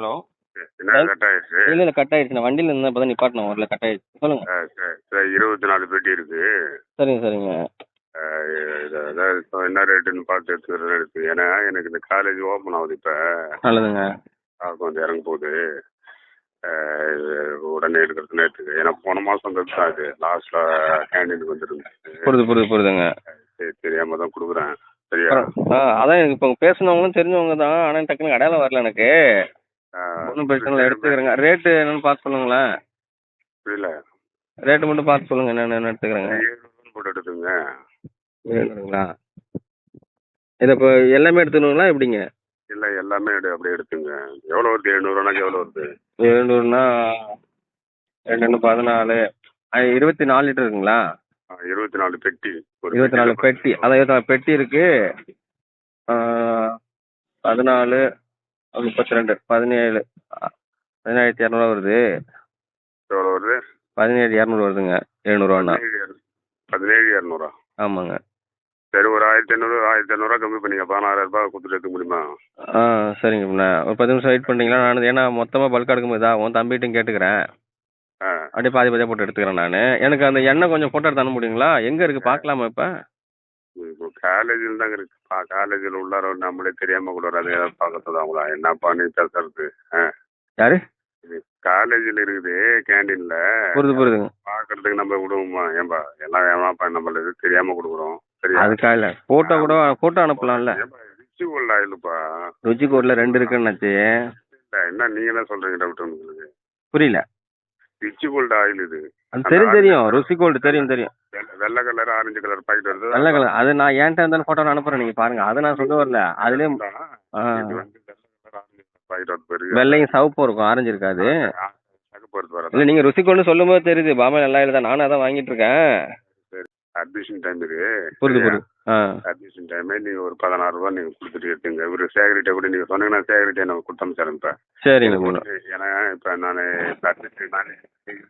Hello. என்ன cut ஆயிடுச்சு? இல்ல கட் ஆயிடுச்சு. நான் வண்டியில இருந்தேன், இப்பதான் நிப்பாட்டினேன். வரல, கட் ஆயிடுச்சு. சொல்லுங்க. சரி 24 பெட்டி இருக்கு. சரிங்க. அதாவது இப்போ என்ன ரேட்டுன்னு பார்த்து எடுத்துக்கிறேன் இருக்கு. ஏன்னா எனக்கு இந்த காலேஜ் ஓப்பன் ஆகுது இப்போ. நல்லதுங்க. கொஞ்சம் இறங்க போகுது. உடனே எடுக்கிறதுன்னு எடுத்துக்க. ஏன்னா போன மாதம் தான் அது லாஸ்ட்ல கேண்டீனுக்கு வந்துருந்துச்சு. புரியுதுங்க. சரி தெரியாம தான் கொடுக்குறேன். சரியா? அதான் எனக்கு இப்போ பேசுனவங்களும் தெரிஞ்சவங்க தான். ஆனால் டக்குனு அடையாளம் வரல எனக்கு. ஒன்றும் பிரச்சனை இல்லை, எடுத்துக்கிறேங்க. ரேட்டு என்னன்னு பார்த்து சொல்லுங்களேன். புரியல. ரேட்டு மட்டும் பார்த்து சொல்லுங்க, என்னென்னு எடுத்துக்கிறேங்க. 700 போட்டு எடுத்துங்க. 700ங்களா? இதை இப்போ எல்லாமே எடுத்துக்கணுங்களா எப்படிங்க? இல்லை எல்லாமே அப்படியே எடுத்துங்க. எவ்வளோ வருது? 700 எவ்வளோ வருது? 700னா 2 14 24 லிட்டர் இருக்குங்களா? 24 பெட்டி. 24 பெட்டி. அதான் 24 பெட்டி இருக்கு. 14 32 17 17,200 வருது. எவ்வளோ வருது? 17,200 வருதுங்க. 700ரூவாண்ணா. 17,200. ஆமாங்க. சரி, ஒரு 1,500 கம்மி பண்ணிங்க. 16,000 ரூபாய் கொடுத்துட்டு எடுக்க முடியுமா? சரிங்கண்ணா. ஒரு 10 நிமிஷம் வெயிட் பண்ணிங்களா? நான் ஏன்னா மொத்தமாக பல்க் எடுக்கும்போது இதாகும், தம்பிகிட்டையும் கேட்டுக்கிறேன். அப்படியே பாதி பாதியாக போட்டு எடுத்துக்கிறேன் நான். எனக்கு அந்த எண்ணெய் கொஞ்சம் ஃபோட்டோ எடுத்து அனுப்ப முடியுங்களா? எங்கே இருக்குது, பார்க்கலாமா இப்போ? இப்போ காலேஜில் தாங்க இருக்குப்பா. காலேஜில் உள்ளார நம்மளே தெரியாமல் கூட அது ஏதாவது பார்க்கறது அவங்களா என்னப்பா நீ பேசுறது? யாரு? காலேஜில் இருக்குது கேண்டீன்ல. புரியுதுங்க. பார்க்கறதுக்கு நம்ம விடுவோமா? ஏன்பா எல்லாம் ஏமாப்பா நம்மள இது தெரியாமல் கொடுக்குறோம். சரியா? அதுக்காக இல்லை, ஃபோட்டோ கூட ஃபோட்டோ அனுப்பலாம்ல. ருச்சி கோல்டு ஆயிலுப்பா. ருச்சி கோல்டில் 2 இருக்குன்னாச்சு. என்ன நீங்க என்ன சொல்றீங்க டாக்டர்? உங்களுக்கு புரியல. ரிச்சி கோல்டு ஆயில் இது. அது தெரியும். ருசி கோல்டு தெரியும். வெள்ளை கலர் ஆரஞ்சு கலர் பாக்கெட் வருது. வெள்ளை கலர் அது நான் என்கிட்ட இருந்தாலும் ஃபோட்டோ அனுப்புறேன், நீங்க பாருங்க. அது நான் சொல்ல வரல. அதுலயும் வெள்ளையும் சவப்பு இருக்கும், ஆரஞ்சு இருக்காது. இல்ல நீங்க ருசி கோல்டு சொல்லும் போது தெரியுது. பாமா நல்லா இல்லை தான், நானும் அதான் வாங்கிட்டு இருக்கேன். அட்மிஷன் டைம் இருக்கு. புரியுது. அட்மிஷன் டைமே நீங்க ஒரு 16 ரூபா நீங்க கொடுத்துட்டு எடுத்துங்க. ஒரு சேகரிட்ட கூட நீங்க சொன்னீங்கன்னா சேகரிட்டை நான் கொடுத்தமிச்சேன் இப்ப. சரிங்க. ஏன்னா இப்ப நான்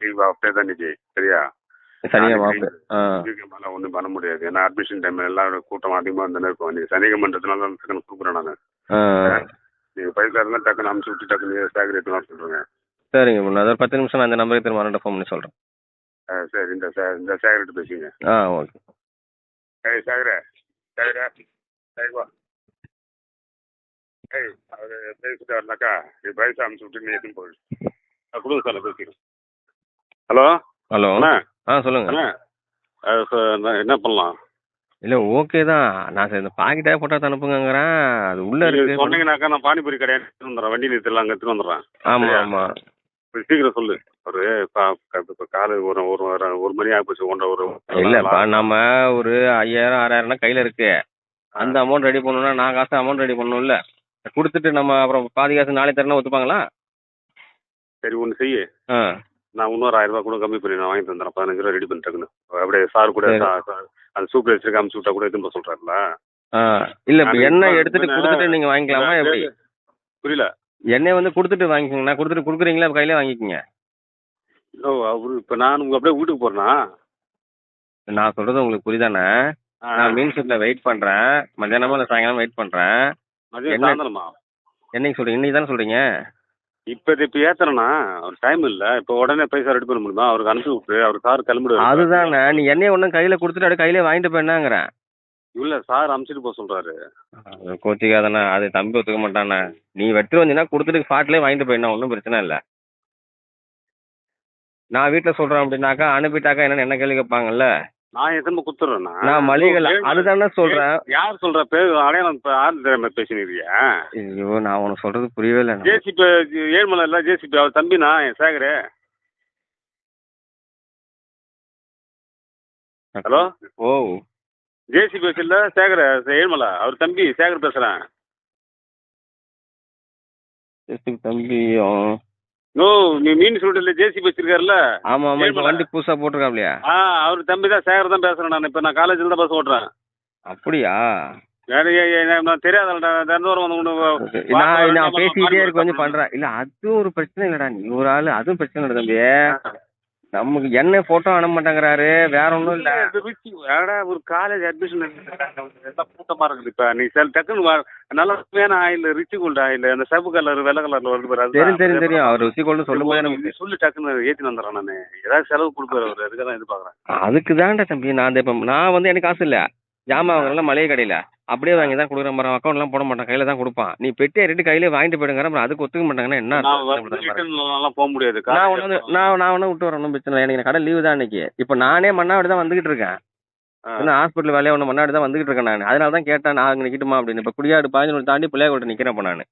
லீவ் அப்படியே தான் நிற்கி. சரியா? சனிக்கிழமை ஒன்றும் பண்ண முடியாது. ஏன்னா அட்மிஷன் டைம் எல்லாரும் கூட்டம் அதிகமாக இருந்தேன்னு இருக்கும். நீங்க சனிக்கிழமை மன்றதுனால டக்குன்னு கொடுக்குறேன் நான். நீங்க பைசா இருந்தால் டக்குன்னு அனுப்பிச்சு விட்டு டக்குன்னு சேகரிட்டுலாம் சொல்றேங்க. சரிங்க. அதாவது 10 நிமிஷம் நான் இந்த நம்பருக்கு திரும்ப ஃபோன் பண்ணி சொல்றேன். சரி, இந்த சேகரிட்டு பேசுங்க. ஓகே. சேகரா சரிவா. அவர் பேசிட்டு வரனாக்கா நீ பைசா அனுப்பிச்சு விட்டு நீ எதுவும் போயிடு. கொடுங்க சார், பேசிக்கிறேன். ஹலோ அண்ணா. சொல்லுங்க. என்ன பண்ணலாம்? இல்ல ஓகே தான். நான் இந்த பாக்கெட்டே போட்டோ அனுப்புங்கிறேன். அது உள்ள இருக்கு சொன்னீங்கன்னாக்கா நான் பானிபூரி கடையை எடுத்துட்டு வந்துடுறேன். வண்டி நிறுத்தலாம், அங்கே எடுத்துட்டு வந்துடுறேன். ஆமா. சீக்கிரம் சொல்லு. ஒரு காலை ஒரு மணி ஆகிப்போச்சு. இல்லப்பா, நம்ம ஒரு 5,000 6,000 கையில இருக்கு. அந்த அமௌண்ட் ரெடி பண்ணணும்னா நான் காசு அமௌண்ட் ரெடி பண்ணணும்ல. கொடுத்துட்டு நம்ம அப்புறம் பாதி காசு நாளை தரணும் ஒத்துப்பாங்களா? சரி ஒன்று செய்ய. நான் இன்னொரு 1000 ரூபா கூட கம்மி பண்ணி நான் வாங்கி தந்துடுறேன். 15 ரூபா ரெடி பண்ணிட்டேன்னு அப்படியே சார் கூட அந்த சூப்பர்வைசருக்கு அமுச்சு விட்டா கூட எதுவும் சொல்றாருல. இல்ல இப்ப எண்ணெய் எடுத்துட்டு கொடுத்துட்டு நீங்க வாங்கிக்கலாமா எப்படி? புரியல. எண்ணெய் வந்து கொடுத்துட்டு வாங்கிக்கோங்க. நான் கொடுத்துட்டு கொடுக்குறீங்களா கையில வாங்கிக்கோங்க. அவரு இப்ப நான் உங்க அப்படியே வீட்டுக்கு போறேன்னா? நான் சொல்றது உங்களுக்கு புரியுதானே? நான் மீன் ஷெட்ல வெயிட் பண்றேன். மத்தியானமா இல்லை சாயங்காலம் வெயிட் பண்றேன். என்னைக்கு சொல்றீங்க? இன்னைக்கு தானே சொல்றீங்க? இப்ப ஏத்துறேன்னா ஒரு டைம் இல்ல. இப்ப உடனே பைசா ரெடி பண்ண முடியுமா? அவருக்கு அனுப்பி விட்டு அவர் சார் கிளம்பிடுவாரு. அதுதானே, நீ எண்ணெய் ஒன்றும் கையில கொடுத்துட்டு அப்படியே கையில வாங்கிட்டு போயினாங்கிறேன். இல்ல சார் அனுப்பிச்சிட்டு போக சொல்றாரு. கோச்சிக்காதானே? அது தம்பி ஒத்துக்க மாட்டானே. நீ வெட்டு வந்தீங்கன்னா கொடுத்துட்டு ஸ்பாட்லேயே வாங்கிட்டு போயிடணும், ஒன்றும் பிரச்சனை இல்லை. நான் வீட்டில் சொல்றேன் அப்படின்னாக்கா அனுப்பிட்டாக்கா என்ன கேள்வி கேட்பாங்கல்ல. நான் எத்தனை கொடுத்துட்றேன்னா நான் மளிகை அதுதானே சொல்றேன். யார் சொல்ற பேர் அடையாளம் பேசினிருக்கியா? ஐயோ, நான் உனக்கு சொல்றது புரியவே இல்லை. ஜேசிபி ஏழ்மலை இல்ல, ஜேசிபி அவர் தம்பினா என் சேகரு. ஹலோ. ஜேசிபி வச்சுல சேகர் ஏழ்மலை அவர் தம்பி சேகர் பேசுறேன். தம்பி நீ மீன் சொல்லிட்டு ஜேசிபி வச்சிருக்காருல்ல? ஆமா. வண்டி புதுசா போட்டிருக்காப்லையா? அவர் தம்பி தான், சேகர் தான் பேசுறேன். நான் இப்ப நான் காலேஜ்ல தான் பஸ் ஓட்டுறேன். அப்படியா? நான் தெரியாதா நான் பேசிக்கிட்டே இருக்க கொஞ்சம் பண்றேன். இல்ல அது ஒரு பிரச்சனை இல்லடா. நீ ஒரு ஆளு, அதுவும் பிரச்சனை இல்லை தம்பி. நமக்கு என்ன போட்டோ அனுப்ப மாட்டேங்கிறாரு, வேற ஒன்றும் இல்லை. ஒரு காலேஜ் அட்மிஷன் எல்லாம் கூட்டமா இருக்குது. இப்ப நீ டக்குன்னு நல்லா உண்மையான ஆயில், ரிச்சி கோல்டு ஆயில், அந்த சிவப்பு கலர் வெள்ளை கலர்ல வருது பாரு. தெரியும் அவர் ருசி கோல்டு சொல்லும் போது நமக்கு சொல்லி டக்குன்னு ஏற்றி வந்துடுறேன். நான் ஏதாவது செலவு கொடுப்பாரு அவர், அதுக்கு தான் எதிர்பார்க்குறேன். அதுக்கு தான்டா தம்பி நான் இப்போ நான் வந்து எனக்கு காசு இல்லை, ஜாமான் வாங்குறதுலாம் மளிகை கடையில் அப்படியே வாங்கி தான் கொடுக்குற மாதிரி, அக்கௌண்ட்லாம் போட மாட்டான், கையில தான் கொடுப்பான். நீ பெட்டி ரெண்டு கையிலே வாங்கிட்டு போயிடுங்கிற, அப்புறம் அதுக்கு ஒத்துக்க மாட்டாங்கன்னா என்ன? நான் போக முடியாது. நான் ஒன்றும் விட்டு வரணும் பிரச்சனை இல்லை. எனக்கு கடை லீவு தான் இன்னைக்கு. இப்போ நானே மண்ணாடி தான் வந்துகிட்டு இருக்கேன். இன்னும் ஹாஸ்பிட்டல் வேலையை ஒன்று மண்ணாடி தான் வந்துகிட்டு இருக்கேன் நான். அதனால தான் கேட்டேன் நான் அங்கே நிற்கட்டுமா அப்படின்னு. இப்போ குடியாடு 15 தாண்டி பிள்ளையாட்ட நிற்கிறேன். இப்போ நான்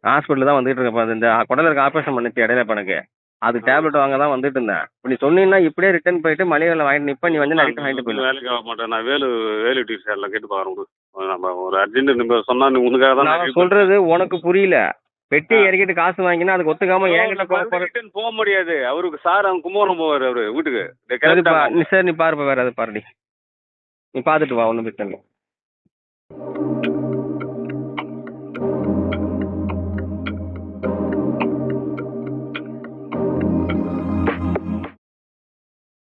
ஹாஸ்பிட்டல் தான் வந்துட்டு இருக்கேன். இந்த குடலுக்கு ஆப்ரேஷன் பண்ணிச்சு இடையில இப்போ எனக்கு. அது டேப்லெட் வாங்க தான் வந்துட்டு இருந்தேன். இப்போ நீ சொன்னீங்கன்னா இப்படியே ரிட்டர்ன் போயிட்டு மளிகையில் வாங்கிட்டு நிற்ப, நீ வந்து ரிட்டர்ன் வாங்கிட்டு போயிடலாம். வேலைக்கு ஆக மாட்டேன் நான். வேலு டீச்சர்லாம் கேட்டு பாருங்க. நம்ம ஒரு அர்ஜென்ட் நம்ம சொன்னா நீ உனக்காக தான் நான் சொல்றது உனக்கு புரியல. பெட்டி இறக்கிட்டு காசு வாங்கினா அதுக்கு ஒத்துக்காம என்கிட்ட போக முடியாது. அவருக்கு சார் அவங்க கும்பகோணம் போவாரு அவரு வீட்டுக்கு. சரி நீ பாருப்பா, வேற அது பாருடி, நீ பார்த்துட்டு வா, ஒன்றும் பிரச்சனை இல்லை.